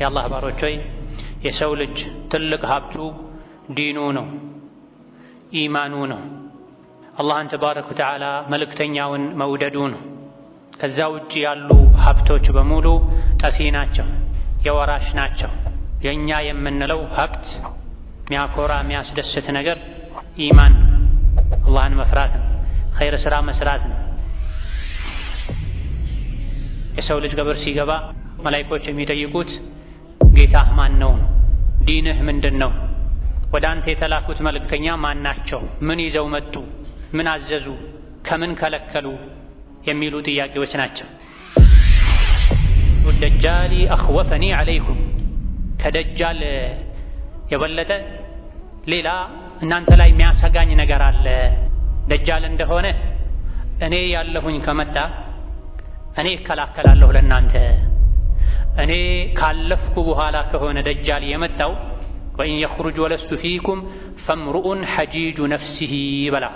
የአላህ ባሮች ሆይ የሰው ልጅ ትልቅ ሀብቱ ዲኑ ነው፣ ኢማኑ ነው። አላህን ተባረከ ወተዓላ መልእክተኛውን መውደዱ ነው። ከዛ ውጭ ያሉ ሀብቶች በሙሉ ጠፊ ናቸው፣ የወራሽ ናቸው። የኛ የምንለው ሀብት ሚያኮራ የሚያስደስት ነገር ኢማን፣ አላህን መፍራት ነው፣ ኸይር ስራ መስራት ነው። የሰው ልጅ ቀብር ሲገባ መላእክቶች የሚጠይቁት ጌታህ ማን ነው? ዲንህ ምንድን ነው? ወደ አንተ የተላኩት መልእክተኛ ማን ናቸው? ምን ይዘው መጡ? ምን አዘዙ? ከምን ከለከሉ? የሚሉ ጥያቄዎች ናቸው። ደጃሊ አኽወፈኒ ዐለይኩም፣ ከደጃል የበለጠ ሌላ እናንተ ላይ የሚያሰጋኝ ነገር አለ። ደጃል እንደሆነ እኔ ያለሁኝ ከመጣ እኔ እከላከላለሁ ለናንተ። እኔ ካለፍኩ በኋላ ከሆነ ደጃል የመጣው ወኢን የኽሩጅ ወለስቱ ፊኩም ፈምሩኡን ሐጂጁ ነፍሲሂ በላ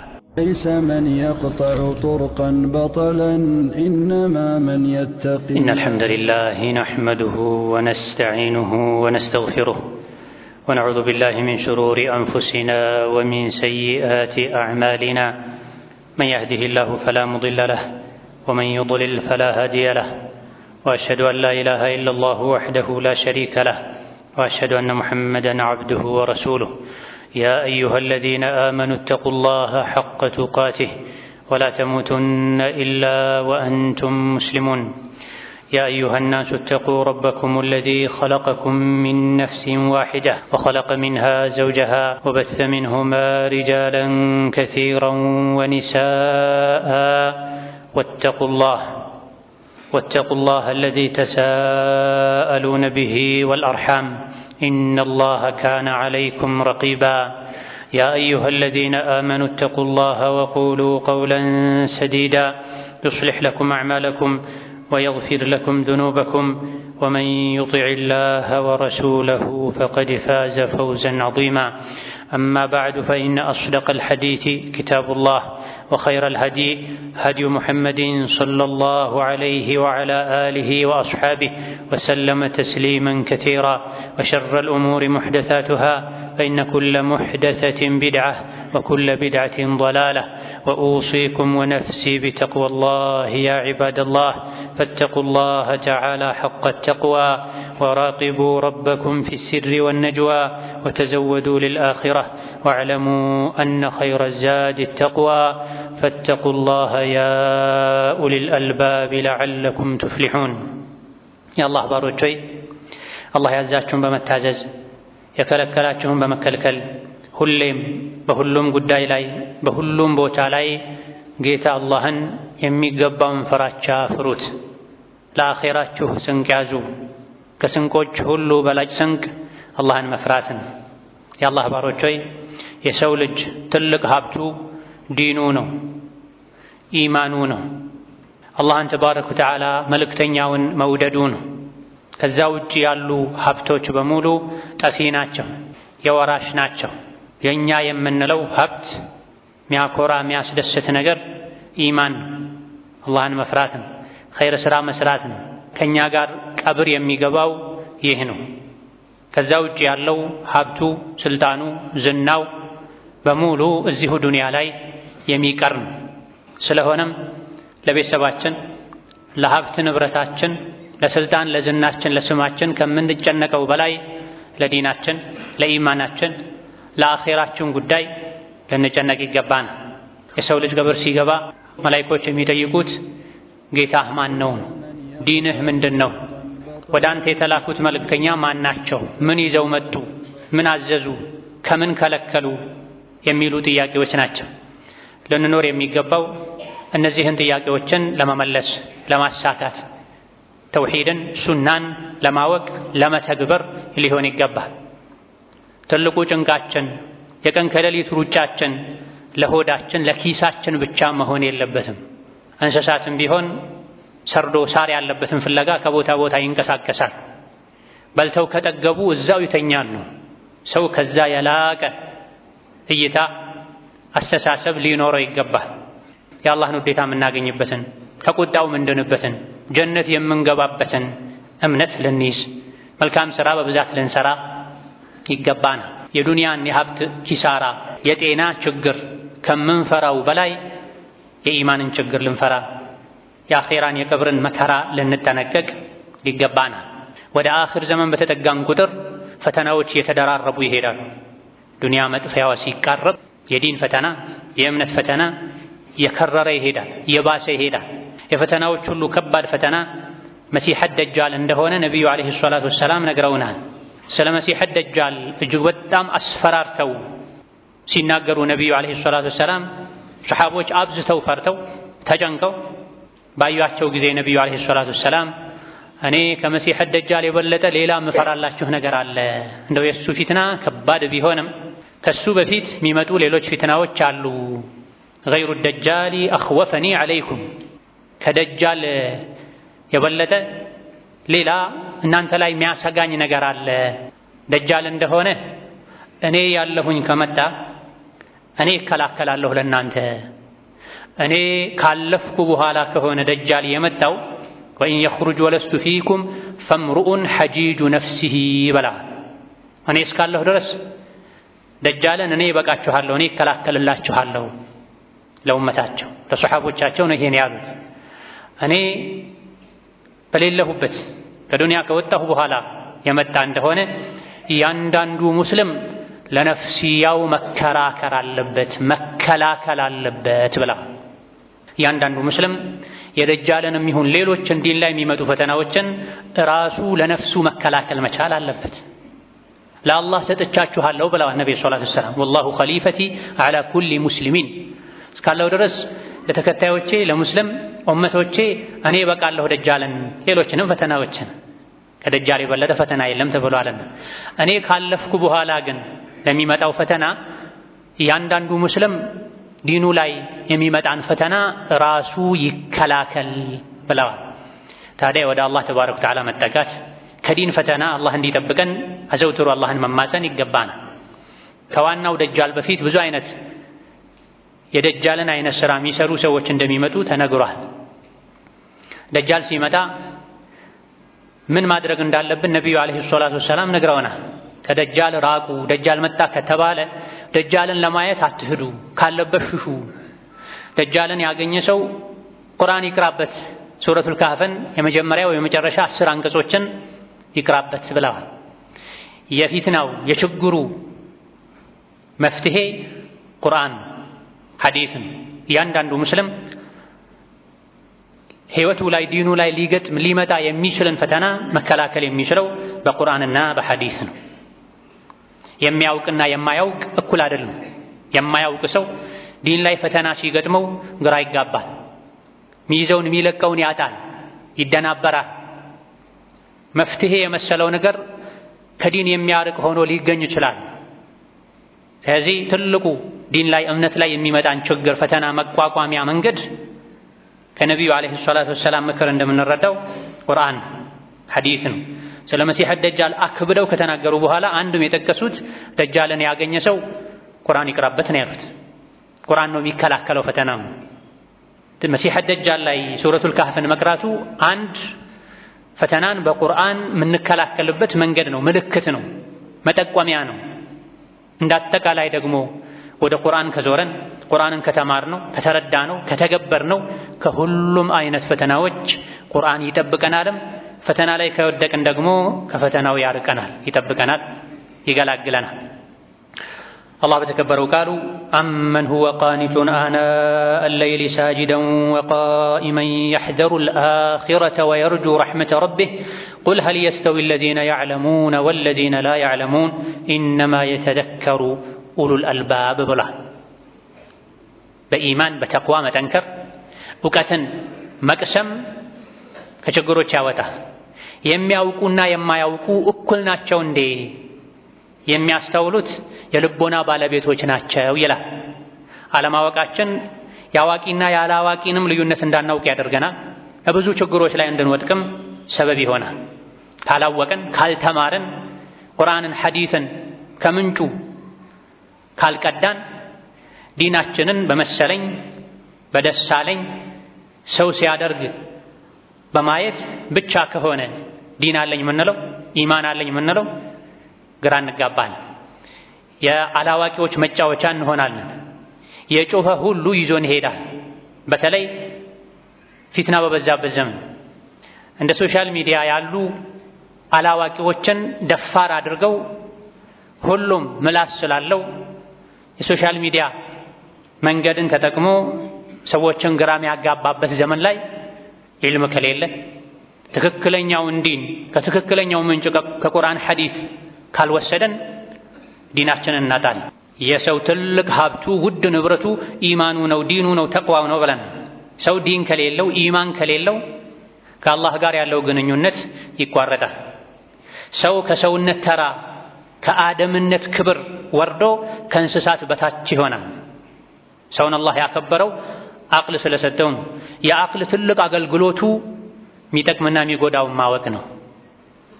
ليس من يقطع طرقا بطلا إنما من يتقي. إن الحمد لله نحمده ونستعينه ونستغفره ونعوذ بالله من شرور أنفسنا ومن سيئات أعمالنا. من يهده الله فلا مضل له ومن يضلل فلا هادي له. وأشهد أن لا إله إلا الله وحده لا شريك له وأشهد أن محمدا عبده ورسوله. يا أيها الذين آمنوا اتقوا الله حق تقاته ولا تموتن إلا وأنتم مسلمون. يا أيها الناس اتقوا ربكم الذي خلقكم من نفس واحدة وخلق منها زوجها وبث منهما رجالا كثيرا ونساء واتقوا الله الذي تساءلون به والأرحام إن الله كان عليكم رقيبا. يا أيها الذين آمنوا اتقوا الله وقولوا قولا سديدا يصلح لكم أعمالكم ويغفر لكم ذنوبكم ومن يطع الله ورسوله فقد فاز فوزا عظيما. أما بعد فإن أصدق الحديث كتاب الله وخير الهدي هدي محمد صلى الله عليه وعلى آله وأصحابه وسلم تسليما كثيرا. وشر الأمور محدثاتها فإن كل محدثة بدعة وكل بدعة ضلالة. وأوصيكم ونفسي بتقوى الله يا عباد الله. فاتقوا الله تعالى حق التقوى وراقبوا ربكم في السر والنجوى وتزودوا للآخرة واعلموا أن خير الزاد التقوى. فاتقوا الله يا أولي الألباب لعلكم تفلحون. يا الله باروች ሆይ አላህ ያዛችሁን በመታዘዝ የከለከላችሁን በመከልከል ሁሌም በሁሉም ጉዳይ ላይ በሁሉም ቦታ ላይ ጌታ አላህን የሚገባውን ፍራቻ ፍሩት። ለአኺራችሁ ስንቅ ያዙ። ከስንቆች ሁሉ በላጭ ስንቅ አላህን መፍራትን። የአላህ ባሮች ሆይ የሰው ልጅ ትልቅ ሀብቱ ዲኑ ነው፣ ኢማኑ ነው። አላህን ተባረከ ወተዓላ መልእክተኛውን መውደዱ ነው። ከዛ ውጭ ያሉ ሀብቶች በሙሉ ጠፊ ናቸው፣ የወራሽ ናቸው። የኛ የምንለው ሀብት ሚያኮራ የሚያስደስት ነገር ኢማን፣ አላህን መፍራት ነው፣ ኸይር ስራ መስራት ነው። ከኛ ጋር ቀብር የሚገባው ይህ ነው። ከዛ ውጭ ያለው ሀብቱ፣ ስልጣኑ፣ ዝናው በሙሉ እዚሁ ዱንያ ላይ የሚቀር ነው። ስለሆነም ለቤተሰባችን፣ ለሀብት ንብረታችን፣ ለስልጣን፣ ለዝናችን፣ ለስማችን ከምንጨነቀው በላይ ለዲናችን፣ ለኢማናችን፣ ለአኼራችን ጉዳይ ልንጨነቅ ይገባናል። የሰው ልጅ ቀብር ሲገባ መላእክቶች የሚጠይቁት ጌታህ ማን ነው? ዲንህ ምንድን ነው? ወደ አንተ የተላኩት መልእክተኛ ማን ናቸው? ምን ይዘው መጡ? ምን አዘዙ? ከምን ከለከሉ? የሚሉ ጥያቄዎች ናቸው። ልንኖር የሚገባው እነዚህን ጥያቄዎችን ለመመለስ ለማሳካት ተውሂድን፣ ሱናን ለማወቅ ለመተግበር ሊሆን ይገባል። ትልቁ ጭንቃችን የቀን ከሌሊት ሩጫችን ለሆዳችን ለኪሳችን ብቻ መሆን የለበትም። እንስሳትም ቢሆን ሰርዶ ሳር ያለበትን ፍለጋ ከቦታ ቦታ ይንቀሳቀሳል። በልተው ከጠገቡ እዛው ይተኛሉ። ሰው ከዛ የላቀ እይታ አስተሳሰብ ሊኖረው ይገባል። የአላህን ውዴታ የምናገኝበትን ከቁጣው ምንድንበትን ጀነት የምንገባበትን እምነት ልንይዝ መልካም ሥራ በብዛት ልንሰራ ይገባናል። የዱንያን የሀብት ኪሳራ የጤና ችግር ከምንፈራው በላይ የኢማንን ችግር ልንፈራ የአኼራን የቀብርን መከራ ልንጠነቀቅ ይገባናል። ወደ አኺር ዘመን በተጠጋን ቁጥር ፈተናዎች እየተደራረቡ ይሄዳሉ። ዱንያ መጥፊያዋ ሲቃረብ የዲን ፈተና የእምነት ፈተና የከረረ ይሄዳል፣ የባሰ ይሄዳል። የፈተናዎች ሁሉ ከባድ ፈተና መሲሕ ደጃል እንደሆነ ነቢዩ ዓለይሂ ሰላቱ ወሰላም ነግረውናል። ስለ መሲሕ ደጃል እጅግ በጣም አስፈራርተው ሲናገሩ ነቢዩ ዓለይሂ ሰላቱ ወሰላም ሰሓቦች አብዝተው ፈርተው ተጨንቀው ባዩአቸው ጊዜ ነቢዩ ዓለይሂ ሰላቱ ወሰላም እኔ ከመሲሕ ደጃል የበለጠ ሌላ ምፈራላችሁ ነገር አለ። እንደው የእሱ ፊትና ከባድ ቢሆንም ከሱ በፊት የሚመጡ ሌሎች ፊትናዎች አሉ። ገይሩ ደጃሊ አኽወፈኒ ዓለይኩም፣ ከደጃል የበለጠ ሌላ እናንተ ላይ የሚያሰጋኝ ነገር አለ። ደጃል እንደሆነ እኔ ያለሁኝ ከመጣ እኔ እከላከላለሁ ለእናንተ። እኔ ካለፍኩ በኋላ ከሆነ ደጃል የመጣው ወኢን የኽሩጅ ወለስቱ ፊኩም ፈምሩኡን ሐጂጁ ነፍሲሂ በላ። እኔ እስካለሁ ድረስ ደጃልን እኔ ይበቃችኋለሁ፣ እኔ ይከላከልላችኋለሁ። ለኡመታቸው ለሰሓቦቻቸው ነው ይሄን ያሉት። እኔ በሌለሁበት ከዱንያ ከወጣሁ በኋላ የመጣ እንደሆነ እያንዳንዱ ሙስሊም ለነፍስያው መከራከር አለበት፣ መከላከል አለበት ብላ እያንዳንዱ ሙስሊም የደጃልንም ይሁን ሌሎችን ዲን ላይ የሚመጡ ፈተናዎችን ራሱ ለነፍሱ መከላከል መቻል አለበት። ለአላህ ሰጥቻችኋለሁ ብለዋል ነቢ ሰለላሁ ዐለይሂ ወሰለም። ወላሁ ኸሊፈቲ ዐላ ኩሊ ሙስሊሚን፣ እስካለሁ ድረስ ለተከታዮቼ ለሙስሊም ኡመቶቼ እኔ በቃለሁ ደጃልን ሌሎችንም ፈተናዎችን። ከደጃል የበለጠ ፈተና የለም ተብሏልና እኔ ካለፍኩ በኋላ ግን ለሚመጣው ፈተና እያንዳንዱ ሙስሊም ዲኑ ላይ የሚመጣን ፈተና ራሱ ይከላከል ብለዋል። ታዲያ ወደ አላህ ተባረከ ወተዓላ መጠጋት ከዲን ፈተና አላህ እንዲጠብቀን አዘውትሮ አላህን መማፀን ይገባናል። ከዋናው ደጃል በፊት ብዙ አይነት የደጃልን አይነት ሥራ የሚሰሩ ሰዎች እንደሚመጡ ተነግሯል። ደጃል ሲመጣ ምን ማድረግ እንዳለብን ነቢዩ ዓለይሂ ሰላቱ ወሰላም ነግረውናል። ከደጃል ራቁ። ደጃል መጣ ከተባለ ደጃልን ለማየት አትሂዱ፣ ካለበት ሽሹ። ደጃልን ያገኘ ሰው ቁርአን ይቅራበት፣ ሱረቱል ካህፍን የመጀመሪያው የመጨረሻ 10 አንቀጾችን ይቅራበት ብለዋል። የፊትናው የችግሩ መፍትሄ ቁርአን ሐዲስን እያንዳንዱ ሙስሊም ሕይወቱ ላይ ዲኑ ላይ ሊመጣ የሚችልን ፈተና መከላከል የሚችለው በቁርአንና በሐዲስ ነው። የሚያውቅና የማያውቅ እኩል አይደለም። የማያውቅ ሰው ዲን ላይ ፈተና ሲገጥመው ግራ ይጋባል፣ ሚይዘውን የሚለቀውን ያጣል፣ ይደናበራል። መፍትሄ የመሰለው ነገር ከዲን የሚያርቅ ሆኖ ሊገኝ ይችላል። ስለዚህ ትልቁ ዲን ላይ እምነት ላይ የሚመጣን ችግር ፈተና መቋቋሚያ መንገድ ከነቢዩ ዓለይሂ ሰላቱ ወሰላም ምክር እንደምንረዳው ቁርአን ሐዲስ ነው። ስለ መሲሕ ደጃል አክብደው ከተናገሩ በኋላ አንዱም የጠቀሱት ደጃልን ያገኘ ሰው ቁርአን ይቅራበት ነው ያሉት። ቁርአን ነው የሚከላከለው ፈተናው። መሲሕ ደጃል ላይ ሱረቱል ካህፍን መቅራቱ አንድ ፈተናን በቁርአን የምንከላከልበት መንገድ ነው፣ ምልክት ነው፣ መጠቆሚያ ነው። እንዳጠቃላይ ደግሞ ወደ ቁርአን ከዞረን ቁርአንን ከተማርነው ከተረዳነው ከተገበርነው ከሁሉም አይነት ፈተናዎች ቁርአን ይጠብቀናልም። ፈተና ላይ ከወደቅን ደግሞ ከፈተናው ያርቀናል፣ ይጠብቀናል፣ ይገላግለናል። አላህ በተከበረው ቃሉ አመን ሁወ ቃኒቱን አናአ አለይሊ ሳጅደን ወቃኢመን የሕዘሩ አልአኺረተ ወየርጁ ረሕመተ ረቢህ ቁል ሀል የስተዊ አለዚነ ያዕለሙነ ወለዚነ ላ ያዕለሙን ኢነማ የተዘከሩ ኡሉል አልባብ ብሏል። በኢማን በተቅዋ መጠንከር እውቀትን መቅሰም ከችግሮች ያወጣል። የሚያውቁና የማያውቁ እኩል ናቸው እንዴ? የሚያስተውሉት የልቦና ባለቤቶች ናቸው ይላል። አለማወቃችን የአዋቂና ያለአዋቂንም ልዩነት እንዳናውቅ ያደርገናል። በብዙ ችግሮች ላይ እንድንወድቅም ሰበብ ይሆናል። ካላወቅን ካልተማርን ቁርአንን ሐዲስን ከምንጩ ካልቀዳን ዲናችንን በመሰለኝ በደሳለኝ ሰው ሲያደርግ በማየት ብቻ ከሆነ ዲን አለኝ የምንለው ኢማን አለኝ የምንለው ግራ እንጋባለን። የአላዋቂዎች መጫወቻ እንሆናለን። የጮኸ ሁሉ ይዞን ይሄዳል። በተለይ ፊትና በበዛበት ዘመን እንደ ሶሻል ሚዲያ ያሉ አላዋቂዎችን ደፋር አድርገው ሁሉም ምላስ ስላለው የሶሻል ሚዲያ መንገድን ተጠቅሞ ሰዎችን ግራ የሚያጋባበት ዘመን ላይ ዒልም ከሌለ ትክክለኛውን ዲን ከትክክለኛው ምንጭ ከቁርአን ሐዲስ ካልወሰደን ዲናችንን እናጣለን። የሰው ትልቅ ሀብቱ ውድ ንብረቱ ኢማኑ ነው፣ ዲኑ ነው፣ ተቅዋው ነው ብለን ሰው ዲን ከሌለው ኢማን ከሌለው ከአላህ ጋር ያለው ግንኙነት ይቋረጣል። ሰው ከሰውነት ተራ ከአደምነት ክብር ወርዶ ከእንስሳት በታች ይሆናል። ሰውን አላህ ያከበረው አቅል ስለሰጠው ነው። የአቅል ትልቅ አገልግሎቱ የሚጠቅምና የሚጎዳውን ማወቅ ነው።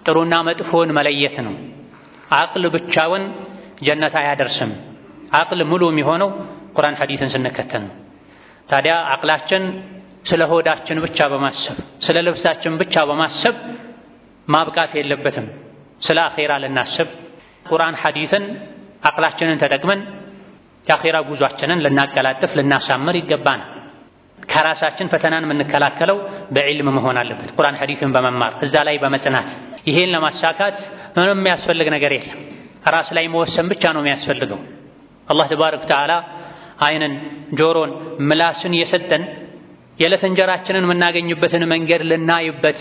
ጥሩና መጥፎን መለየት ነው። አቅል ብቻውን ጀነት አያደርስም። አቅል ሙሉ የሚሆነው ቁርአን ሐዲስን ስንከተል ነው። ታዲያ አቅላችን ስለ ሆዳችን ብቻ በማሰብ ስለ ልብሳችን ብቻ በማሰብ ማብቃት የለበትም። ስለ አኼራ ልናስብ ቁርአን ሐዲስን አቅላችንን ተጠቅመን የአኼራ ጉዟችንን ልናቀላጥፍ ልናሳምር ይገባናል። ከራሳችን ፈተናን የምንከላከለው በዕልም መሆን አለበት፣ ቁርአን ሐዲስን በመማር እዛ ላይ በመጽናት። ይሄን ለማሳካት ምንም የሚያስፈልግ ነገር የለም። ራስ ላይ መወሰን ብቻ ነው የሚያስፈልገው። አላህ ተባረከ ወተዓላ አይንን፣ ጆሮን፣ ምላስን የሰጠን የዕለት እንጀራችንን የምናገኝበትን መንገድ ልናይበት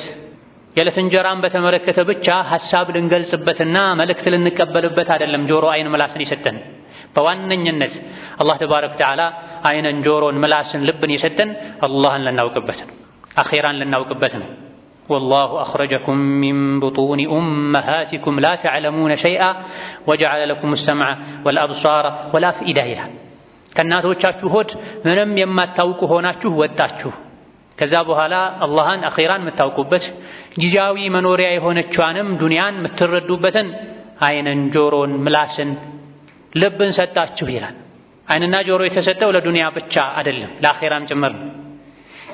የዕለት እንጀራን በተመለከተ ብቻ ሐሳብ ልንገልጽበትና መልእክት ልንቀበልበት አይደለም። ጆሮ፣ አይን፣ ምላስን የሰጠን በዋነኝነት አላህ ተባረከ ወተዓላ አይንን፣ ጆሮን፣ ምላስን፣ ልብን የሰጠን አላህን ልናውቅበት ነው፣ አኼራን ልናውቅበት ነው። ወላሁ አኽረጀኩም ሚን ቡጡኒ ኡመሃቲኩም ላ ተዕለሙነ ሸይአ ወጀዐለ ለኩም ሰምዐ ወልአብሳረ ወልአፍኢዳ ይላል። ከእናቶቻችሁ ሆድ ምንም የማታውቁ ሆናችሁ ወጣችሁ። ከዛ በኋላ አላህን አኼራን የምታውቁበት ጊዜያዊ መኖሪያ የሆነችዋንም ዱንያን የምትረዱበትን አይንን፣ ጆሮን፣ ምላስን፣ ልብን ሰጣችሁ ይላል። አይንና ጆሮ የተሰጠው ለዱንያ ብቻ አይደለም ለአኼራም ጭምር ነው።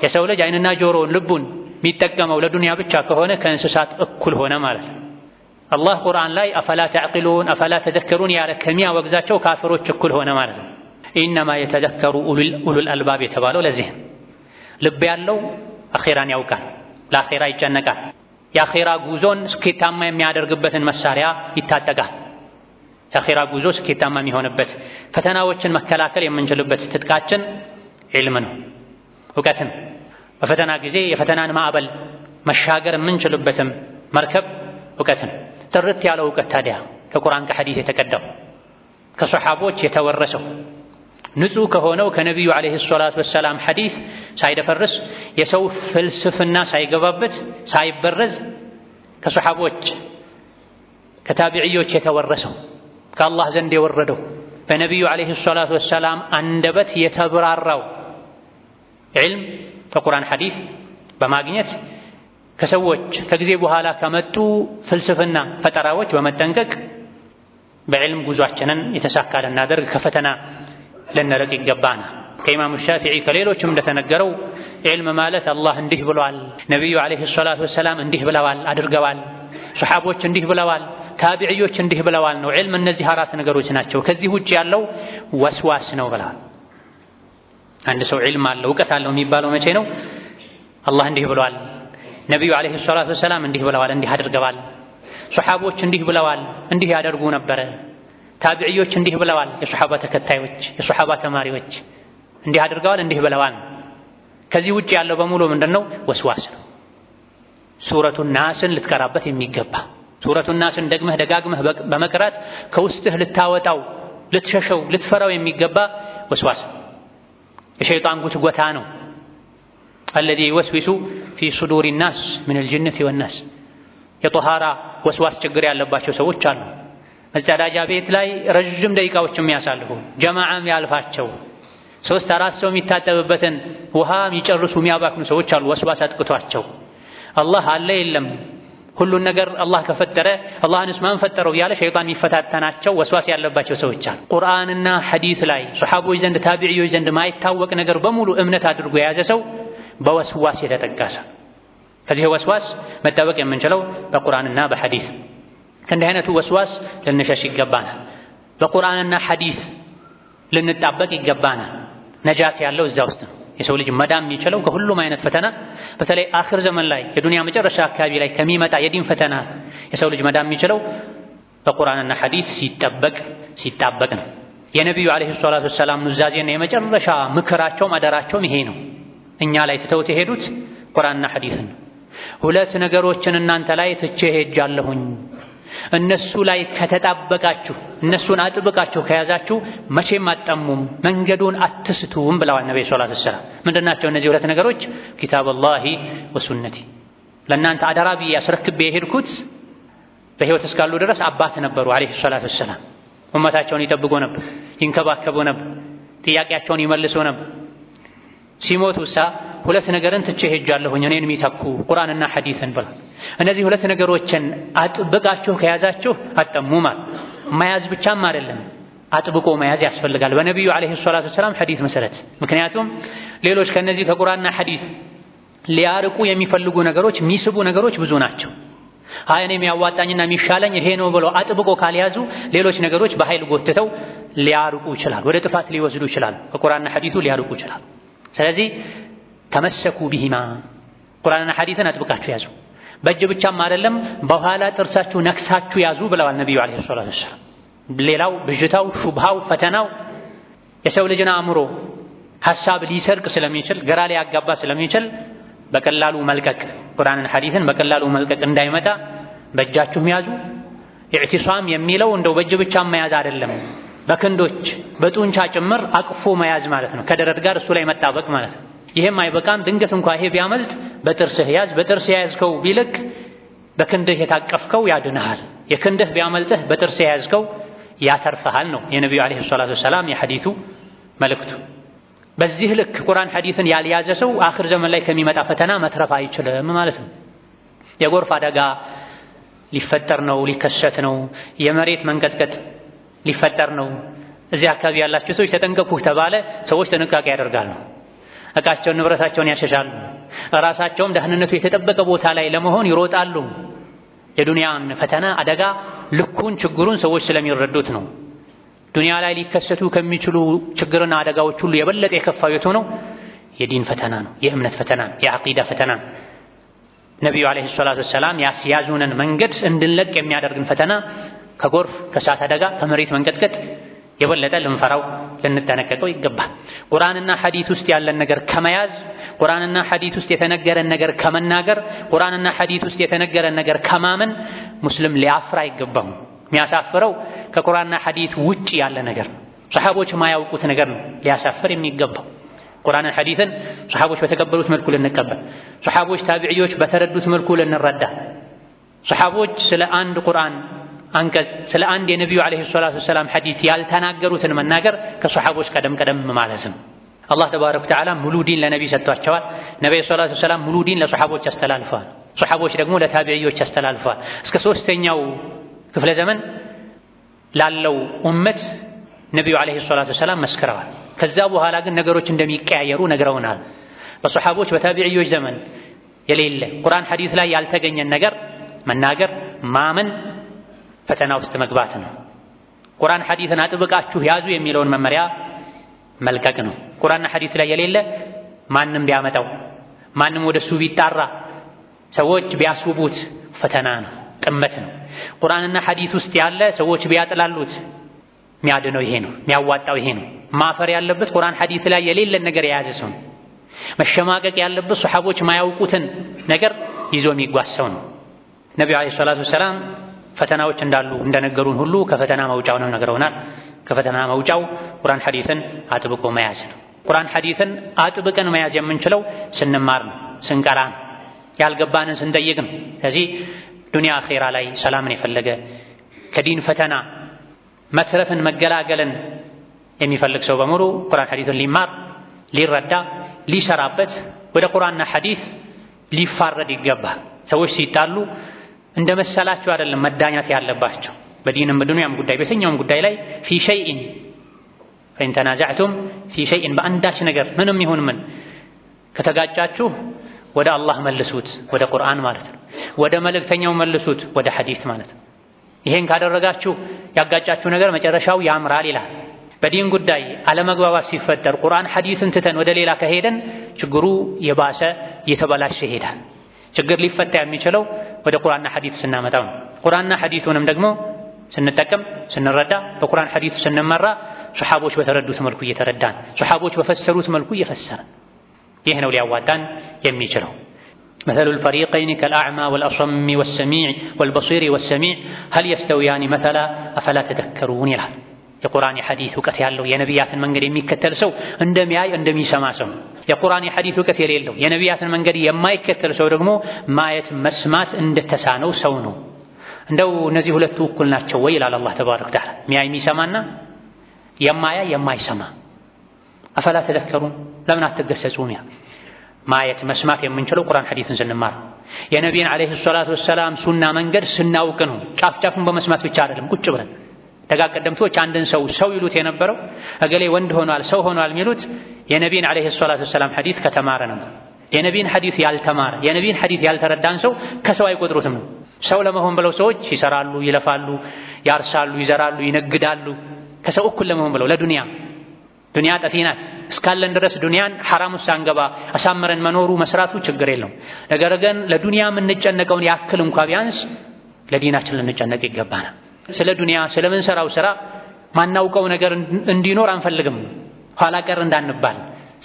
የሰው ልጅ አይንና ጆሮን ልቡን የሚጠቀመው ለዱንያ ብቻ ከሆነ ከእንስሳት እኩል ሆነ ማለት ነው። አላህ ቁርአን ላይ አፈላ ተዕቂሉን አፈላ ተዘከሩን ያለ ከሚያወግዛቸው ካፊሮች እኩል ሆነ ማለት ነው። ኢነማ የተዘከሩ ኡሉል አልባብ የተባለው ለዚህ ልብ ያለው አኼራን ያውቃል፣ ለአኼራ ይጨነቃል፣ የአኼራ ጉዞን ስኬታማ የሚያደርግበትን መሳሪያ ይታጠቃል። የአኼራ ጉዞ ስኬታማ የሚሆንበት ፈተናዎችን መከላከል የምንችልበት ትጥቃችን ዒልም ነው፣ እውቀት ነው። በፈተና ጊዜ የፈተናን ማዕበል መሻገር የምንችልበትም መርከብ እውቀት ነው። ጥርት ያለው እውቀት ታዲያ ከቁርአን ከሐዲስ የተቀዳው ከሰሓቦች የተወረሰው ንጹህ ከሆነው ከነቢዩ ዓለይሂ ሰላቱ ወሰላም ሐዲስ ሳይደፈርስ የሰው ፍልስፍና ሳይገባበት ሳይበረዝ ከሰሓቦች ከታቢዕዮች የተወረሰው ከአላህ ዘንድ የወረደው በነቢዩ ዓለይሂ ሰላቱ ወሰላም አንደበት የተብራራው ዒልም ከቁርአን ሐዲስ በማግኘት ከሰዎች ከጊዜ በኋላ ከመጡ ፍልስፍና ፈጠራዎች በመጠንቀቅ በዕልም ጉዟችንን የተሳካ ልናደርግ ከፈተና ልንርቅ ይገባናል። ከኢማሙ ሻፊዒ ከሌሎችም እንደተነገረው ዒልም ማለት አላህ እንዲህ ብሏል፣ ነቢዩ ዓለይሂ ሰላቱ ወሰላም እንዲህ ብለዋል አድርገዋል፣ ሰሓቦች እንዲህ ብለዋል፣ ታቢዕዮች እንዲህ ብለዋል ነው። ዒልም እነዚህ አራት ነገሮች ናቸው። ከዚህ ውጭ ያለው ወስዋስ ነው ብለዋል። አንድ ሰው ዒልም አለው እውቀት አለው የሚባለው መቼ ነው? አላህ እንዲህ ብለዋል፣ ነቢዩ ዓለይሂ ሰላቱ ወሰላም እንዲህ ብለዋል፣ እንዲህ አድርገዋል፣ ሰሓቦች እንዲህ ብለዋል፣ እንዲህ ያደርጉ ነበረ፣ ታቢዕዮች እንዲህ ብለዋል፣ የሰሓባ ተከታዮች የሰሓባ ተማሪዎች እንዲህ አድርገዋል፣ እንዲህ ብለዋል። ከዚህ ውጭ ያለው በሙሉ ምንድነው? ወስዋስ ነው። ሱረቱ ናስን ልትቀራበት የሚገባ ሱረቱ ናስን ደግመህ ደጋግመህ በመቅራት ከውስጥህ ልታወጣው ልትሸሸው ልትፈራው የሚገባ ወስዋስ የሸይጣን ጉትጎታ ነው። አለዚ ይወስዊሱ ፊ ሱዱሪ ናስ ሚነል ጅነቲ ወናስ የጦሃራ ወስዋስ ችግር ያለባቸው ሰዎች አሉ። መጸዳጃ ቤት ላይ ረዥም ደቂቃዎች የሚያሳልፉ ጀማዓም ያልፋቸው 3-4 ሰው የሚታጠብበትን ውሃ የሚጨርሱ የሚያባክኑ ሰዎች አሉ። ወስዋስ አጥቅቷቸው አላህ አለ የለም ሁሉን ነገር አላህ ከፈጠረ አላህንስ ማን ፈጠረው ያለ ሸይጣን የሚፈታተናቸው ወስዋስ ያለባቸው ሰዎች አሉ። ቁርአንና ሐዲስ ላይ ሱሐቦች ዘንድ ታቢዒዮች ዘንድ ማይታወቅ ነገር በሙሉ እምነት አድርጎ የያዘ ሰው በወስዋስ የተጠቃሰ። ከዚህ ወስዋስ መጠበቅ የምንችለው በቁርአንና በሐዲስ ከእንዲህ አይነቱ ወስዋስ ልንሸሽ ይገባናል። በቁርአንና ሐዲስ ልንጣበቅ ይገባናል። ነጃት ያለው እዛ ውስጥ ነው። የሰው ልጅ መዳን የሚችለው ከሁሉም አይነት ፈተና፣ በተለይ አኺር ዘመን ላይ የዱንያ መጨረሻ አካባቢ ላይ ከሚመጣ የዲን ፈተና የሰው ልጅ መዳን የሚችለው በቁርአንና ሐዲስ ሲጣበቅ ነው። የነቢዩ ዓለይሂ ሰላቱ ወሰላም ኑዛዜና የመጨረሻ ምክራቸውም አደራቸውም ይሄ ነው። እኛ ላይ ትተውት የሄዱት ቁርአንና ሐዲስን ነው። ሁለት ነገሮችን እናንተ ላይ ትቼ ሄጃለሁኝ፣ እነሱ ላይ ከተጣበቃችሁ እነሱን አጥብቃችሁ ከያዛችሁ መቼም አትጠሙም፣ መንገዱን አትስቱም ብለዋል ነብዩ ሰለላሁ ዐለይሂ ወሰለም። ምንድናቸው እነዚህ ሁለት ነገሮች? ኪታበላሂ ወሱነቲ። ለእናንተ አደራ ብዬ አስረክቤ የሄድኩት በሕይወት እስካሉ ድረስ አባት ነበሩ ዓለይሂ ሰላቱ ወሰላም። ኡመታቸውን ይጠብቁ ነበር፣ ይንከባከቡ ነበር፣ ጥያቄያቸውን ይመልሱ ነበር። ሲሞቱሳ ሁለት ነገርን ትቼ ሄጃለሁኝ እኔን የሚተኩ ቁርአንና ሐዲስን ብለዋል። እነዚህ ሁለት ነገሮችን አጥብቃችሁ ከያዛችሁ አትጠሙም። መያዝ ብቻም አይደለም አጥብቆ መያዝ ያስፈልጋል በነቢዩ ዓለይሂ ሰላቱ ወሰላም ሐዲስ መሰረት። ምክንያቱም ሌሎች ከነዚህ ከቁርአንና ሐዲስ ሊያርቁ የሚፈልጉ ነገሮች፣ የሚስቡ ነገሮች ብዙ ናቸው። እኔ የሚያዋጣኝና የሚሻለኝ ይሄ ነው ብለው አጥብቆ ካልያዙ ሌሎች ነገሮች በኃይል ጎትተው ሊያርቁ ይችላል፣ ወደ ጥፋት ሊወስዱ ይችላል፣ ከቁርአንና ሐዲሱ ሊያርቁ ይችላል። ስለዚህ ተመሰኩ ቢሂማ፣ ቁርአንና ሐዲስን አጥብቃችሁ ያዙ። በእጅ ብቻም አይደለም በኋላ ጥርሳችሁ ነክሳችሁ ያዙ ብለዋል ነቢዩ ዓለይሂ ሰላቱ ወሰላም። ሌላው ብዥታው፣ ሹብሃው፣ ፈተናው የሰው ልጅን አእምሮ ሐሳብ ሊሰርቅ ስለሚችል፣ ግራ ሊያጋባ ስለሚችል በቀላሉ መልቀቅ፣ ቁርአንን ሐዲስን በቀላሉ መልቀቅ እንዳይመጣ በእጃችሁም ያዙ። ኢዕቲሳም የሚለው እንደው በእጅ ብቻም መያዝ አይደለም፣ በክንዶች በጡንቻ ጭምር አቅፎ መያዝ ማለት ነው። ከደረት ጋር እሱ ላይ መጣበቅ ማለት ነው። ይሄም አይበቃም። ድንገት እንኳ ይሄ ቢያመልጥ በጥርስህ ያዝ። በጥርስህ የያዝከው ቢልቅ በክንድህ የታቀፍከው ያድንሃል። የክንድህ ቢያመልጥህ በጥርስህ የያዝከው ያተርፈሃል ነው የነቢዩ ዓለይሂ ሰላቱ ወሰላም የሐዲሱ መልእክቱ። በዚህ ልክ ቁርአን ሐዲስን ያልያዘ ሰው አኺር ዘመን ላይ ከሚመጣ ፈተና መትረፍ አይችልም ማለት ነው። የጎርፍ አደጋ ሊፈጠር ነው፣ ሊከሰት ነው። የመሬት መንቀጥቀጥ ሊፈጠር ነው። እዚህ አካባቢ ያላችሁ ሰዎች ተጠንቀቁ ተባለ፣ ሰዎች ጥንቃቄ ያደርጋሉ። እቃቸውን ንብረታቸውን ያሸሻሉ። ራሳቸውም ደህንነቱ የተጠበቀ ቦታ ላይ ለመሆን ይሮጣሉ። የዱንያን ፈተና አደጋ ልኩን ችግሩን ሰዎች ስለሚረዱት ነው። ዱንያ ላይ ሊከሰቱ ከሚችሉ ችግርና አደጋዎች ሁሉ የበለጠ የከፋው የቱ ነው? የዲን ፈተና ነው፣ የእምነት ፈተና፣ የዐቂዳ ፈተና። ነቢዩ ዓለይሂ ሰላቱ ወሰላም ያስያዙንን መንገድ እንድንለቅ የሚያደርግን ፈተና ከጎርፍ፣ ከእሳት አደጋ፣ ከመሬት መንቀጥቀጥ የበለጠ ልንፈራው ልንጠነቀቀው ይገባል። ቁርአንና ሐዲስ ውስጥ ያለን ነገር ከመያዝ፣ ቁርአንና ሐዲስ ውስጥ የተነገረን ነገር ከመናገር፣ ቁርአንና ሐዲስ ውስጥ የተነገረን ነገር ከማመን ሙስሊም ሊያፍር አይገባም። የሚያሳፍረው ከቁርአንና ሐዲስ ውጪ ያለ ነገር ነው። ሰሐቦች ማያውቁት ነገር ነው ሊያሳፍር የሚገባው። ቁርአንን ሐዲስን ሰሐቦች በተቀበሉት መልኩ ልንቀበል፣ ሰሐቦች ታቢዒዎች በተረዱት መልኩ ልንረዳ። ሰሐቦች ስለ አንድ ቁርአን አንቀጽ ስለ አንድ የነቢዩ ዓለይሂ ሰላቱ ወሰላም ሐዲስ ያልተናገሩትን መናገር ከሰሐቦች ቀደም ማለት ነው። አላህ ተባረከ ወተዓላ ሙሉ ዲን ለነቢይ ሰጥቷቸዋል። ነቢዩ ሰለላሁ ዐለይሂ ወሰለም ሙሉ ዲን ለሰሐቦች አስተላልፈዋል። ሰሐቦች ደግሞ ለታቢዒዎች አስተላልፈዋል። እስከ ሦስተኛው ክፍለ ዘመን ላለው ኡመት ነቢዩ ዓለይሂ ሰላቱ ወሰላም መስክረዋል። ከዛ በኋላ ግን ነገሮች እንደሚቀያየሩ ነግረውናል። በሰሐቦች በታቢዒዎች ዘመን የሌለ ቁርአን ሐዲስ ላይ ያልተገኘን ነገር መናገር ማመን ፈተና ውስጥ መግባት ነው። ቁርአን ሐዲስን አጥብቃችሁ ያዙ የሚለውን መመሪያ መልቀቅ ነው። ቁርአንና ሐዲስ ላይ የሌለ ማንም ቢያመጣው ማንም ወደሱ ቢጣራ ሰዎች ቢያስቡት ፈተና ነው፣ ጥመት ነው። ቁርአንና ሐዲስ ውስጥ ያለ ሰዎች ቢያጥላሉት የሚያድነው ይሄ ነው፣ የሚያዋጣው ይሄ ነው። ማፈር ያለበት ቁርአን ሐዲስ ላይ የሌለን ነገር የያዘ ሰው ነው። መሸማቀቅ ያለበት ሰሐቦች ማያውቁትን ነገር ይዞ የሚጓዝ ሰው ነው። ነቢዩ ዓለይሂ ሰላቱ ወሰላም ፈተናዎች እንዳሉ እንደነገሩን ሁሉ ከፈተና መውጫው ነው ነግረውናል። ከፈተና መውጫው ቁርአን ሐዲስን አጥብቆ መያዝ ነው። ቁርአን ሐዲስን አጥብቀን መያዝ የምንችለው ስንማር ነው፣ ስንቀራ ነው፣ ያልገባንን ስንጠይቅ ነው። ስለዚህ ዱንያ አኼራ ላይ ሰላምን የፈለገ ከዲን ፈተና መትረፍን መገላገልን የሚፈልግ ሰው በሙሉ ቁርአን ሐዲስን ሊማር፣ ሊረዳ፣ ሊሰራበት ወደ ቁርአንና ሐዲስ ሊፋረድ ይገባል። ሰዎች ሲጣሉ እንደ መሰላችሁ አይደለም መዳኛት ያለባቸው። በዲንም በዱንያም ጉዳይ በየትኛውም ጉዳይ ላይ ፊ ሸይኢን ፈኢን ተናዘዕቱም ፊ ሸይኢን በአንዳች ነገር ምንም ይሁን ምን ከተጋጫችሁ ወደ አላህ መልሱት፣ ወደ ቁርአን ማለት ነው። ወደ መልእክተኛው መልሱት፣ ወደ ሐዲስ ማለት ነው። ይሄን ካደረጋችሁ ያጋጫችሁ ነገር መጨረሻው ያምራል ይላል። በዲን ጉዳይ አለመግባባት ሲፈጠር ቁርአን ሐዲስን ትተን ወደ ሌላ ከሄደን ችግሩ የባሰ የተበላሸ ይሄዳል። ችግር ሊፈታ የሚችለው ወደ ቁርአንና ሐዲስ ስናመጣው ነው። ቁርአንና ሐዲሱንም ደግሞ ስንጠቀም ስንረዳ በቁርአን ሐዲስ ስንመራ ሱሐቦች በተረዱት መልኩ እየተረዳን ሱሐቦች በፈሰሩት መልኩ እየፈሰርን ይህ ነው ሊያዋጣን የሚችለው። مثل الفريقين كالأعمى والأصم والسميع والبصير والسميع هل يستويان مثلا أفلا تذكرون ይላል። የቁርአን የሐዲስ ዕውቀት ያለው የነቢያትን መንገድ የሚከተል ሰው እንደሚያይ እንደሚሰማ ሰው፣ የቁርአን የሐዲስ ዕውቀት የሌለው የነቢያትን መንገድ የማይከተል ሰው ደግሞ ማየት መስማት እንደተሳነው ሰው ነው። እንደው እነዚህ ሁለቱ እኩል ናቸው ወይ ይላል አላህ ተባረከ ወተዓላ። የሚያይ የሚሰማና የማያይ የማይሰማ አፈላ ተዘከሩን ለምን አትገሰጹም? ያ ማየት መስማት የምንችለው ቁርአን ሐዲስን ስንማር የነቢይን አለይሂ ሰላቱ ወሰላም ሱና መንገድ ስናውቅ ነው። ጫፍ ጫፉን በመስማት ብቻ አይደለም። ቁጭ ብለን ደጋግ ቀደምቶች አንድን ሰው ይሉት የነበረው እገሌ ወንድ ሆኗል ሰው ሆኗል የሚሉት የነቢይን አለይሂ ሰላቱ ወሰላም ሐዲስ ከተማረ ነው። የነቢይን ሐዲስ ያልተማረ የነቢይን ሐዲስ ያልተረዳን ሰው ከሰው አይቆጥሩትም ነው። ሰው ለመሆን ብለው ሰዎች ይሰራሉ፣ ይለፋሉ፣ ያርሳሉ፣ ይዘራሉ፣ ይነግዳሉ ከሰው እኩል ለመሆን ብለው ለዱንያ ዱንያ ጠፊ ናት እስካለን ድረስ ዱንያን ሐራም ውስጥ አንገባ አሳምረን መኖሩ መስራቱ ችግር የለውም። ነገር ግን ለዱንያ የምንጨነቀውን ያክል እንኳ ቢያንስ ለዲናችን ልንጨነቅ ይገባናል። ስለ ዱንያ ስለምንሰራው ስራ ማናውቀው ነገር እንዲኖር አንፈልግም፣ ኋላ ቀር እንዳንባል።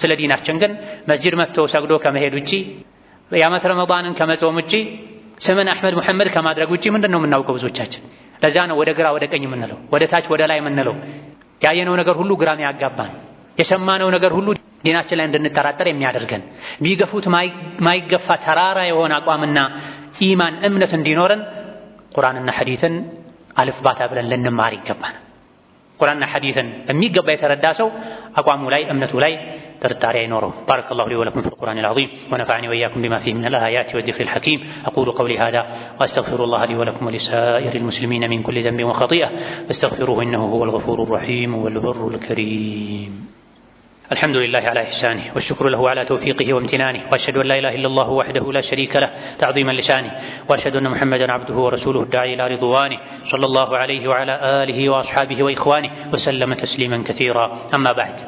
ስለ ዲናችን ግን መስጂድ መጥቶ ሰግዶ ከመሄድ ውጪ የዓመት ረመዳንን ከመጾም ውጪ ስምን አህመድ መሐመድ ከማድረግ ውጪ ምንድነው የምናውቀው ብዙዎቻችን? ለዛ ነው ወደ ግራ ወደ ቀኝ የምንለው፣ ወደ ታች ወደ ላይ የምንለው። ያየነው ነገር ሁሉ ግራም ያጋባን፣ የሰማነው ነገር ሁሉ ዲናችን ላይ እንድንጠራጠር የሚያደርገን፣ ቢገፉት ማይገፋ ተራራ የሆነ አቋምና ኢማን እምነት እንዲኖረን ቁርአንና ሐዲስን አልፍ ባታ ብለን ልንማር ይገባል። ቁርአንና ሐዲስን የሚገባ የተረዳ ሰው አቋሙ ላይ እምነቱ ላይ ጥርጣሬ አይኖረው። بارك الله لي ولكم في القرآن العظيم ونفعني وإياكم بما فيه من الآيات والذكر الحكيم. أقول قولي هذا وأستغفر الله لي ولكم ولسائر المسلمين من كل ذنب وخطيئة فاستغفروه إنه هو الغفور الرحيم والبر الكريم. الحمد لله على إحسانه والشكر له على توفيقه وامتنانه، وأشهد أن لا إله إلا الله وحده لا شريك له تعظيما لشانه، وأشهد أن محمدا عبده ورسوله الداعي إلى رضوانه صلى الله عليه وعلى آله وأصحابه وإخوانه وسلم تسليما كثيرا. أما بعد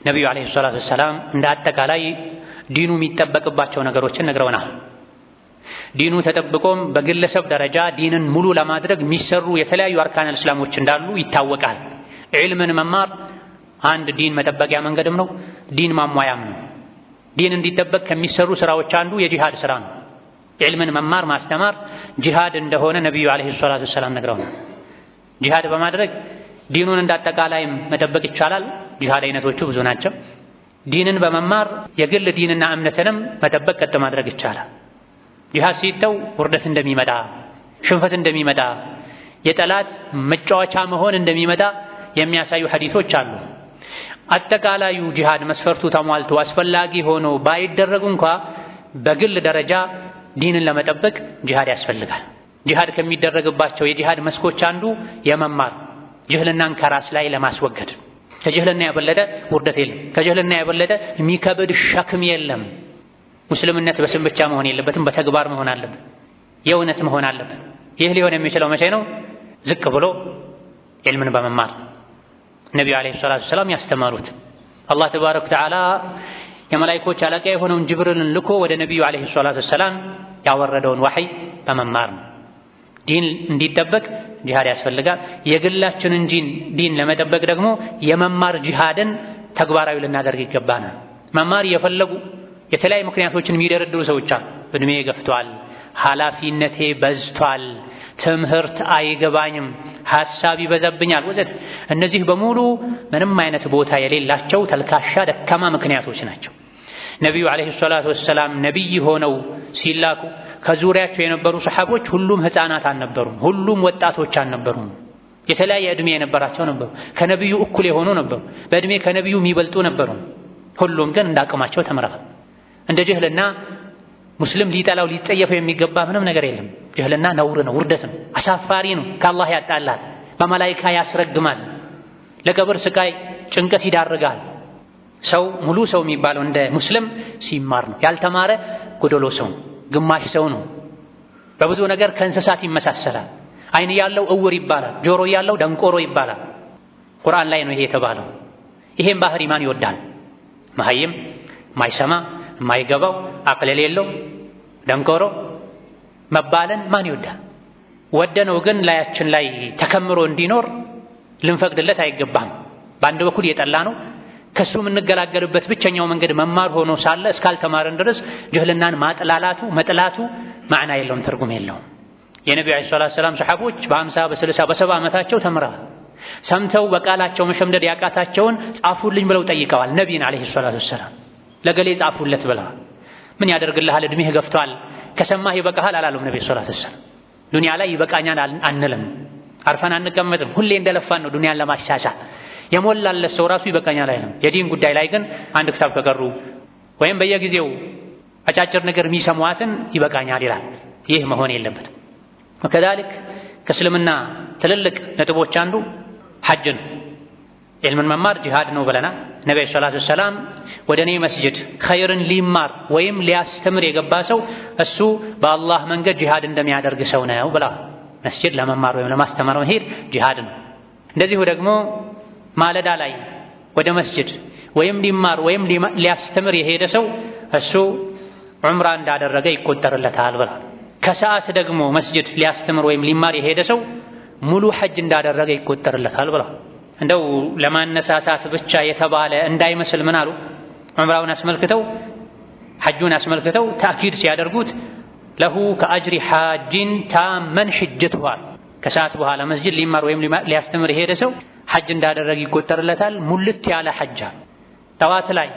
ነቢዩ አለይሂ ሰላቱ ወሰላም እንደ አጠቃላይ ዲኑ የሚጠበቅባቸው ነገሮችን ነግረውናል። ዲኑ ተጠብቆም በግለሰብ ደረጃ ዲንን ሙሉ ለማድረግ የሚሰሩ የተለያዩ አርካን እስላሞች እንዳሉ ይታወቃል። ዒልምን መማር አንድ ዲን መጠበቂያ መንገድም ነው፣ ዲን ማሟያም ነው። ዲን እንዲጠበቅ ከሚሰሩ ስራዎች አንዱ የጂሃድ ስራ ነው። ዒልምን መማር ማስተማር ጂሃድ እንደሆነ ነቢዩ አለይሂ ሰላቱ ወሰላም ነግረውናል። ጂሃድ በማድረግ ዲኑን እንዳጠቃላይ መጠበቅ ይቻላል። ጂሃድ አይነቶቹ ብዙ ናቸው። ዲንን በመማር የግል ዲንና እምነትንም መጠበቅ ቀጥ ማድረግ ይቻላል። ጂሃድ ሲተው ውርደት እንደሚመጣ፣ ሽንፈት እንደሚመጣ፣ የጠላት መጫወቻ መሆን እንደሚመጣ የሚያሳዩ ሐዲሶች አሉ። አጠቃላዩ ጂሃድ መስፈርቱ ተሟልቶ አስፈላጊ ሆኖ ባይደረጉ እንኳ በግል ደረጃ ዲንን ለመጠበቅ ጂሃድ ያስፈልጋል። ጂሃድ ከሚደረግባቸው የጂሃድ መስኮች አንዱ የመማር ጅህልናን ከራስ ላይ ለማስወገድ። ከጅህልና የበለጠ ውርደት የለም። ከጅህልና የበለጠ የሚከብድ ሸክም የለም። ሙስልምነት በስም ብቻ መሆን የለበትም፣ በተግባር መሆን አለበት፣ የእውነት መሆን አለበት። ይህ ሊሆን የሚችለው መቼ ነው? ዝቅ ብሎ ዒልምን በመማር ነቢዩ አለይሂ ሰላቱ ወሰላም ያስተማሩት አላህ ተባረከ ወተዓላ የመላእክቶች አለቃ የሆነውን ጅብሪልን ልኮ ወደ ነቢዩ አለይሂ ሰላቱ ወሰላም ያወረደውን ወህይ በመማር ነው። ዲን እንዲጠበቅ ጂሃድ ያስፈልጋል። የግላችንን ዲን ለመጠበቅ ደግሞ የመማር ጂሃድን ተግባራዊ ልናደርግ ይገባናል። መማር የፈለጉ የተለያዩ ምክንያቶችን የሚደረድሩ ሰዎች አሉ። እድሜ ገፍቷል፣ ኃላፊነቴ በዝቷል፣ ትምህርት አይገባኝም፣ ሐሳብ ይበዛብኛል ወዘተ። እነዚህ በሙሉ ምንም አይነት ቦታ የሌላቸው ተልካሻ ደካማ ምክንያቶች ናቸው። ነቢዩ አለይሂ ሰላቱ ወሰላም ነቢይ ሆነው ሲላኩ ከዙሪያቸው የነበሩ ሰሐቦች ሁሉም ህፃናት አልነበሩም፣ ሁሉም ወጣቶች አልነበሩም። የተለያየ እድሜ የነበራቸው ነበሩ። ከነቢዩ እኩል የሆኑ ነበሩ፣ በእድሜ ከነቢዩ የሚበልጡ ነበሩ። ሁሉም ግን እንዳቅማቸው ተምረዋል። እንደ ጅህልና ሙስሊም ሊጠላው ሊጸየፈው የሚገባ ምንም ነገር የለም። ጅህልና ነውር ነው፣ ውርደት ነው፣ አሳፋሪ ነው፣ ከአላህ ያጣላል፣ በመላኢካ ያስረግማል፣ ለቀብር ስቃይ ጭንቀት ይዳርጋል። ሰው ሙሉ ሰው የሚባለው እንደ ሙስሊም ሲማር ነው። ያልተማረ ጎደሎ ሰው፣ ግማሽ ሰው ነው። በብዙ ነገር ከእንስሳት ይመሳሰላል። አይን ያለው እውር ይባላል፣ ጆሮ ያለው ደንቆሮ ይባላል። ቁርአን ላይ ነው ይሄ የተባለው። ይሄን ባህሪ ማን ይወዳል? መሀይም፣ ማይሰማ፣ ማይገባው፣ አቅል የሌለው ደንቆሮ መባልን ማን ይወዳል? ወደነው ግን ላያችን ላይ ተከምሮ እንዲኖር ልንፈቅድለት አይገባም። በአንድ በኩል የጠላ ነው። ከሱ የምንገላገልበት ብቸኛው መንገድ መማር ሆኖ ሳለ እስካልተማርን ድረስ ጅህልናን ማጥላላቱ መጥላቱ ማዕና የለውም፣ ትርጉም የለውም። የነቢዩ ዓለይሂ ሰላቱ ወሰላም ሰሐቦች በ50 በ60 በ70 ዓመታቸው ተምረዋል። ሰምተው በቃላቸው መሸምደድ ያቃታቸውን ጻፉልኝ ብለው ጠይቀዋል። ነቢይን ዓለይሂ ሰላቱ ወሰላም ለገሌ ጻፉለት ብለዋል። ምን ያደርግልሃል እድሜህ ገፍቷል ከሰማህ ይበቃሃል አላሉም ነብዩ ሰለላሁ ዐለይሂ ወሰለም። ዱንያ ላይ ይበቃኛል አንልም፣ አርፈን አንቀመጥም። ሁሌ እንደለፋን ነው ዱንያን ለማሻሻል። የሞላለት ሰው ራሱ ይበቃኛል አይልም። የዲን ጉዳይ ላይ ግን አንድ ክታብ ከቀሩ ወይም በየጊዜው አጫጭር ነገር የሚሰሟትን ይበቃኛል ይላል። ይህ መሆን የለበትም። ወከዛልክ ከእስልምና ትልልቅ ነጥቦች አንዱ ሐጅ ነው። ዒልምን መማር ጂሃድ ነው ብለናል። ነብዩ ሰለላሁ ዐለይሂ ወሰለም ወደ እኔ መስጂድ ኸይርን ሊማር ወይም ሊያስተምር የገባ ሰው እሱ በአላህ መንገድ ጂሃድ እንደሚያደርግ ሰው ነው ብለዋል። መስጂድ ለመማር ወይም ለማስተማር መሄድ ጂሃድ ነው። እንደዚሁ ደግሞ ማለዳ ላይ ወደ መስጂድ ወይም ሊማር ወይም ሊያስተምር የሄደ ሰው እሱ ዑምራ እንዳደረገ ይቆጠርለታል ብለዋል። ከሰዓት ደግሞ መስጂድ ሊያስተምር ወይም ሊማር የሄደ ሰው ሙሉ ሐጅ እንዳደረገ ይቆጠርለታል ብለዋል። እንደው ለማነሳሳት ብቻ የተባለ እንዳይመስል ምን አሉ? ዑምራውን አስመልክተው ሐጁን አስመልክተው ተአኪድ ሲያደርጉት ለሁ ከአጅሪ ሐጅን ታመን ሕጀቱሃል። ከሰዓት በኋላ መስጂድ ሊማር ወይም ሊያስተምር የሄደ ሰው ሐጅ እንዳደረገ ይቆጠርለታል። ሙልት ያለ ሐጅ። ጠዋት ላይ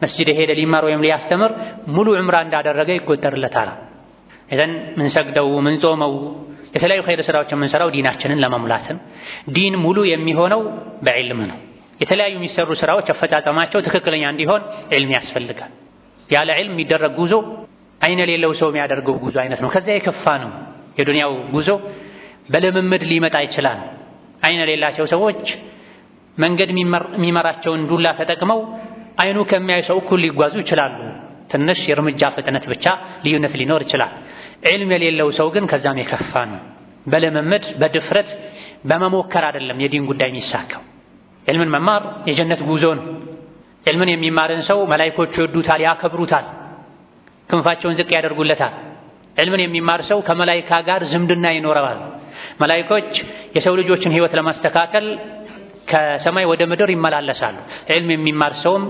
መስጂድ የሄደ ሊማር ወይም ሊያስተምር ሙሉ ዑምራ እንዳደረገ ይቆጠርለታል። እዘን ምን ሰግደው ምን ጾመው የተለያዩ ኸይር ስራዎች የምንሰራው ዲናችንን ለመሙላት። ዲን ሙሉ የሚሆነው በዕልም ነው። የተለያዩ የሚሰሩ ስራዎች አፈጻጸማቸው ትክክለኛ እንዲሆን ዕልም ያስፈልጋል። ያለ ዕልም የሚደረግ ጉዞ አይነ የሌለው ሰው የሚያደርገው ጉዞ አይነት ነው። ከዛ የከፋ ነው። የዱንያው ጉዞ በልምምድ ሊመጣ ይችላል። አይነ የሌላቸው ሰዎች መንገድ የሚመራቸውን ዱላ ተጠቅመው አይኑ ከሚያይ ሰው እኩል ሊጓዙ ይችላሉ። ትንሽ የእርምጃ ፍጥነት ብቻ ልዩነት ሊኖር ይችላል። ዕልም የሌለው ሰው ግን ከዛም የከፋ ነው። በልምምድ በድፍረት በመሞከር አይደለም የዲን ጉዳይ የሚሳካው። ዕልምን መማር የጀነት ጉዞ ነው። ዕልምን የሚማርን ሰው መላኢኮቹ ይወዱታል፣ ያከብሩታል፣ ክንፋቸውን ዝቅ ያደርጉለታል። ዕልምን የሚማር ሰው ከመላኢካ ጋር ዝምድና ይኖረዋል። መላኢኮች የሰው ልጆችን ህይወት ለማስተካከል ከሰማይ ወደ ምድር ይመላለሳሉ። ዕልም የሚማር ሰውም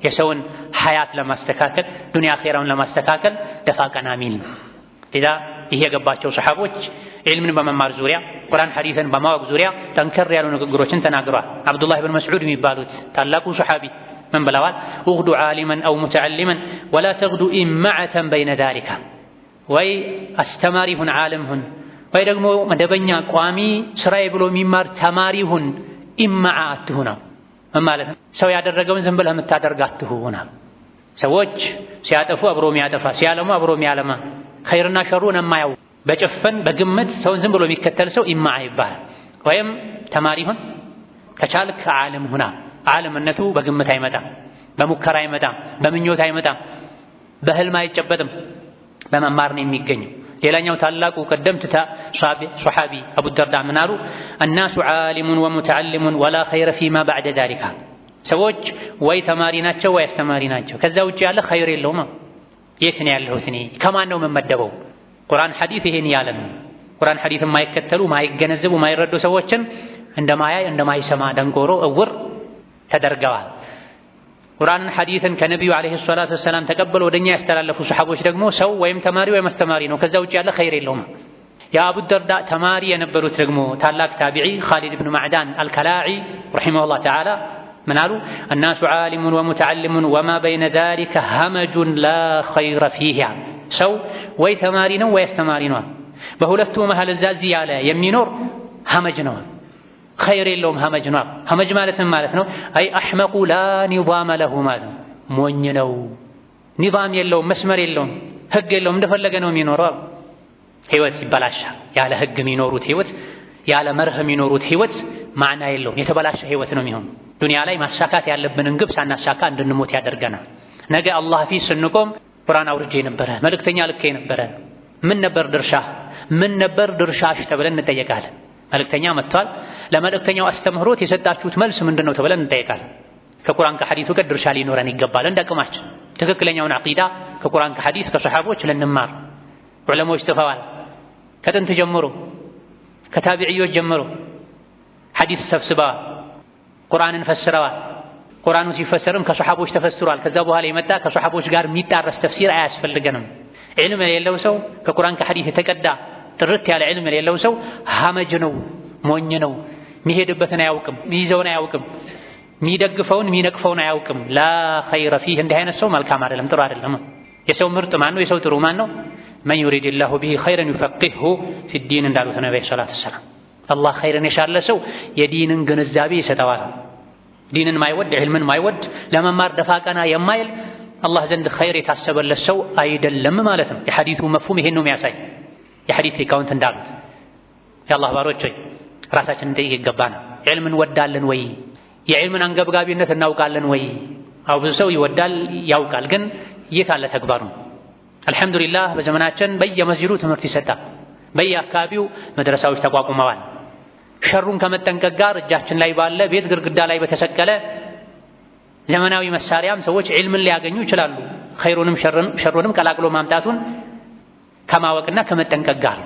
የሰውን ሐያት ለማስተካከል ዱንያ አኺራውን ለማስተካከል ደፋ ቀና ሚል ነው። ሌላ ይሄ የገባቸው ሰሐቦች ዕልምን በመማር ዙሪያ ቁርአን ሐዲስን በማወቅ ዙሪያ ጠንከር ያሉ ንግግሮችን ተናግረዋል። አብዱላህ ብን መስዑድ የሚባሉት ታላቁ ሰሐቢ ምን ብለዋል? እግዱ ዓሊመን አው ሙተዓሊመን ወላ ተግዱ ኢማዓተን በይነ ዛሊካ። ወይ አስተማሪ ሁን ዓለም ሁን፣ ወይ ደግሞ መደበኛ ቋሚ ስራዬ ብሎ የሚማር ተማሪ ሁን፣ ኢማዓ አትሁና ማለት ነው። ሰው ያደረገውን ዝም ብለህ የምታደርግ አትሁና። ሰዎች ሲያጠፉ አብሮ የሚያጠፋ ሲያለሙ አብሮ የሚያለማ ኸይርና ሸሩን የማያው በጭፍን በግምት ሰውን ዝም ብሎ የሚከተል ሰው ኢማዓ ይባላል። ወይም ተማሪ ሁን፣ ከቻልክ ዓለም ሁና። ዓለምነቱ በግምት አይመጣም፣ በሙከራ አይመጣም፣ በምኞት አይመጣም፣ በህልም አይጨበጥም፣ በመማር ነው የሚገኘው። ሌላኛው ታላቁ ቀደምት ሷሐቢ አቡ ደርዳ ምን አሉ? الناس عالم ومتعلم ولا خير فيما بعد ذلك። ሰዎች ወይ ተማሪ ናቸው ወይ አስተማሪ ናቸው፣ ከዛ ውጪ ያለ ኸይር የለውም። የት ነው ያለሁት እኔ? ከማን ነው የምመደበው? ቁርአን ሐዲስ ይሄን ያለ ነው። ቁርአን ሐዲስ የማይከተሉ ማይገነዘቡ ማይረዱ ሰዎችን እንደማያይ እንደማይሰማ ደንቆሮ እውር ተደርገዋል። ቁርአንን ሐዲስን ከነቢዩ ዓለይሂ ሰላቱ ወሰላም ተቀበለው ወደኛ ያስተላለፉ ሰሐቦች ደግሞ ሰው ወይም ተማሪ ወይም አስተማሪ ነው፣ ከዛ ውጪ ያለ ኸይር የለውም። የአቡ ደርዳ ተማሪ የነበሩት ደግሞ ታላቅ ታቢዒ ኻሊድ ብን ማዕዳን አልከላዒ ረሒመሁላህ ተዓላ ምን አሉ? الناس عالم ومتعلم وما بين ذلك همج لا خير فيه። ሰው ወይ ተማሪ ነው ወይ አስተማሪ ነው፣ በሁለቱ መሃል እዛ እዚህ ያለ የሚኖር ሀመጅ ነው፣ ኸይር የለውም። ሀመጅ ነው። ሀመጅ ማለት ምን ማለት ነው? አይ አሕመቁ ላ ኒዛመ ለሁ ማለት ነው። ሞኝ ነው፣ ኒዛም የለውም፣ መስመር የለውም፣ ህግ የለውም፣ እንደፈለገ ነው የሚኖረው። ህይወት ይበላሻል። ያለ ህግ የሚኖሩት ህይወት፣ ያለ መርህ የሚኖሩት ህይወት ማዕና የለውም። የተበላሸ ህይወት ነው የሚሆነው። ዱንያ ላይ ማሳካት ያለብንን ግብ ሳናሳካ እንድንሞት ያደርገናል። ነገ አላህ ፊት ስንቆም ቁርአን አውርጄ ነበረ፣ መልእክተኛ ልኬ ነበረ፣ ምን ነበር ድርሻሽ ተብለን እንጠየቃለን። መልእክተኛ መጥቷል፣ ለመልእክተኛው አስተምህሮት የሰጣችሁት መልስ ምንድነው ተብለን እንጠየቃለን። ከቁርአን ከሐዲሱ ጋር ድርሻ ሊኖረን ይገባል። እንደቅማችን ትክክለኛውን ዐቂዳ ከቁርአን ከሐዲስ ከሰሐቦች ልንማር። ዑለሞች ጽፈዋል። ከጥንት ጀምሮ ከታቢዕዮች ጀምሮ ሐዲስ ሰብስበዋል፣ ቁርአንን ፈስረዋል። ቁርአኑ ሲፈሰርም ከሰሐቦች ተፈስሯል። ከዛ በኋላ የመጣ ከሰሐቦች ጋር የሚጣረስ ተፍሲር አያስፈልገንም። ዒልም የሌለው ሰው ከቁርአን ከሐዲስ የተቀዳ ጥርት ያለ ዒልም የሌለው ሰው ሀመጅ ነው፣ ሞኝ ነው። የሚሄድበትን አያውቅም፣ የሚይዘውን አያውቅም፣ የሚደግፈውን የሚነቅፈውን አያውቅም። ላ ኸይረ ፊህ። እንዲህ አይነት ሰው መልካም አይደለም፣ ጥሩ አይደለም። የሰው ምርጥ ማን ነው? የሰው ጥሩ ማን ነው? መን ዩሪድላሁ ቢሂ ኸይረን ዩፈቂህሁ ፊዲን እንዳሉት ነብዩ ሰለላሁ ዐለይሂ ወሰለም። አላህ ኸይርን የሻለ ሰው የዲንን ግንዛቤ ይሰጠዋል። ዲንን ማይወድ ዒልምን ማይወድ ለመማር ደፋ ቀና የማይል አላህ ዘንድ ኸይር የታሰበለት ሰው አይደለም ማለት ነው። የሐዲሱ መፍሁም ይሄን ነው የሚያሳይ። የሐዲስ ሊቃውንት እንዳሉት የአላህ ባሮች ሆይ ራሳችንን እንጠይቅ ይገባናል። ዒልምን እንወዳለን ወይ? የዒልምን አንገብጋቢነት እናውቃለን ወይ? አው ብዙ ሰው ይወዳል ያውቃል፣ ግን የት አለ ተግባሩ? አልሐምዱሊላህ በዘመናችን በየመስጂዱ ትምህርት ይሰጣል፣ በየአካባቢው መድረሳዎች ተቋቁመዋል። ሸሩን ከመጠንቀቅ ጋር እጃችን ላይ ባለ ቤት ግድግዳ ላይ በተሰቀለ ዘመናዊ መሳሪያም ሰዎች ዒልምን ሊያገኙ ይችላሉ። ኸይሩንም ሸሩንም ቀላቅሎ ማምጣቱን ከማወቅና ከመጠንቀቅ ጋር።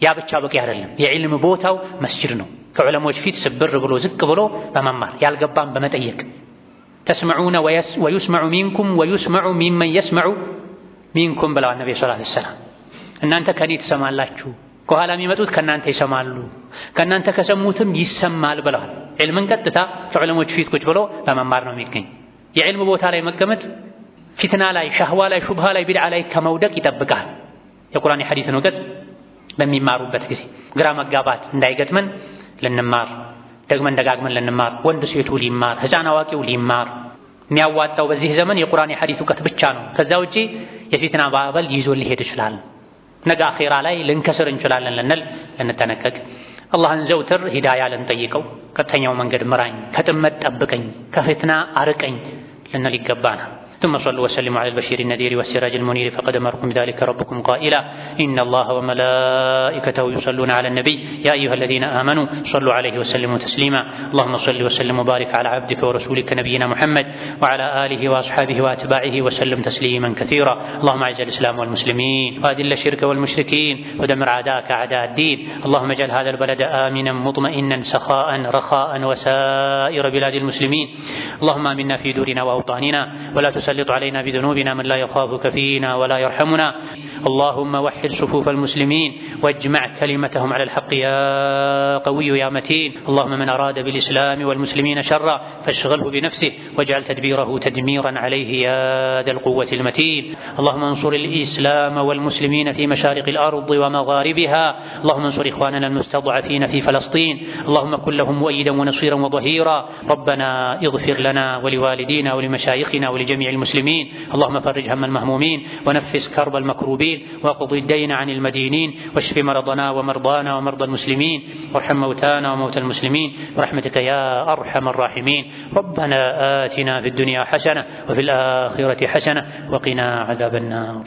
ያ ብቻ በቂ አይደለም። የዒልም ቦታው መስጂድ ነው። ከዑለሞች ፊት ስብር ብሎ ዝቅ ብሎ በመማር ያልገባም በመጠየቅ ተስመዑነ ወዩስመዑ ሚንኩም ወዩስመዑ ሚመን የስመዑ ሚንኩም ብለዋል ነብዩ ሰለላሁ ዐለይሂ ወሰለም። እናንተ ከኔ ትሰማላችሁ፣ ከኋላ የሚመጡት ከእናንተ ይሰማሉ፣ ከእናንተ ከሰሙትም ይሰማል ብለዋል። ዒልምን ቀጥታ ከዑለሞች ፊት ቁጭ ብሎ በመማር ነው የሚገኝ። የዒልም ቦታ ላይ መቀመጥ ፊትና ላይ፣ ሸህዋ ላይ፣ ሹብሃ ላይ፣ ቢድዓ ላይ ከመውደቅ ይጠብቃል። የቁርአን የሐዲስን እውቀት በሚማሩበት ጊዜ ግራ መጋባት እንዳይገጥመን ልንማር፣ ደግመን ደጋግመን ልንማር። ወንድ ሴቱ ሊማር፣ ሕፃን አዋቂው ሊማር። የሚያዋጣው በዚህ ዘመን የቁርአን የሐዲስ እውቀት ብቻ ነው። ከዛ ውጪ የፊትና ባበል ይዞ ሊሄድ ይችላል። ነገ አኺራ ላይ ልንከስር እንችላለን ልንል ልንጠነቀቅ፣ አላህን ዘውትር ሂዳያ ልንጠይቀው፣ ቀጥተኛው መንገድ ምራኝ፣ ከጥመት ጠብቀኝ፣ ከፊትና አርቀኝ ልንል ይገባናል። ثم صلوا وسلموا على البشير النذير والسراج المنير فقد أمركم بذلك ربكم قائلا إن الله وملائكته يصلون على النبي يا أيها الذين آمنوا صلوا عليه وسلموا تسليما اللهم صل وسلم وبارك على عبدك ورسولك نبينا محمد وعلى آله وأصحابه وأتباعه وسلم تسليما كثيرا اللهم أعز الإسلام والمسلمين وأذل الشرك والمشركين ودمر أعداءك أعداء الدين اللهم اجعل هذا البلد آمنا مطمئنا سخاء رخاء وسائر بلاد المسلمين اللهم آمنا في دورنا وأوطاننا ولا تسلط علينا بذنوبنا من لا يخافك فينا ولا يرحمنا اللهم وحد صفوف المسلمين واجمع كلمتهم على الحق يا قوي يا متين اللهم من أراد بالإسلام والمسلمين شرا فاشغله بنفسه واجعل تدبيره تدميرا عليه يا ذا القوة المتين اللهم انصر الإسلام والمسلمين في مشارق الأرض ومغاربها اللهم انصر إخواننا المستضعفين في فلسطين اللهم كن لهم مؤيدا ونصيرا وظهيرا ربنا اغفر لنا ولوالدينا ولمشايخنا ولجميع المسلمين اللهم فرج هم المهمومين ونفس كرب المكروبين واقض الدين عن المدينين واشف مرضنا ومرضانا ومرضى المسلمين وارحم موتانا وموتى المسلمين برحمتك يا أرحم الراحمين ربنا آتنا في الدنيا حسنة وفي الآخرة حسنة وقنا عذاب النار.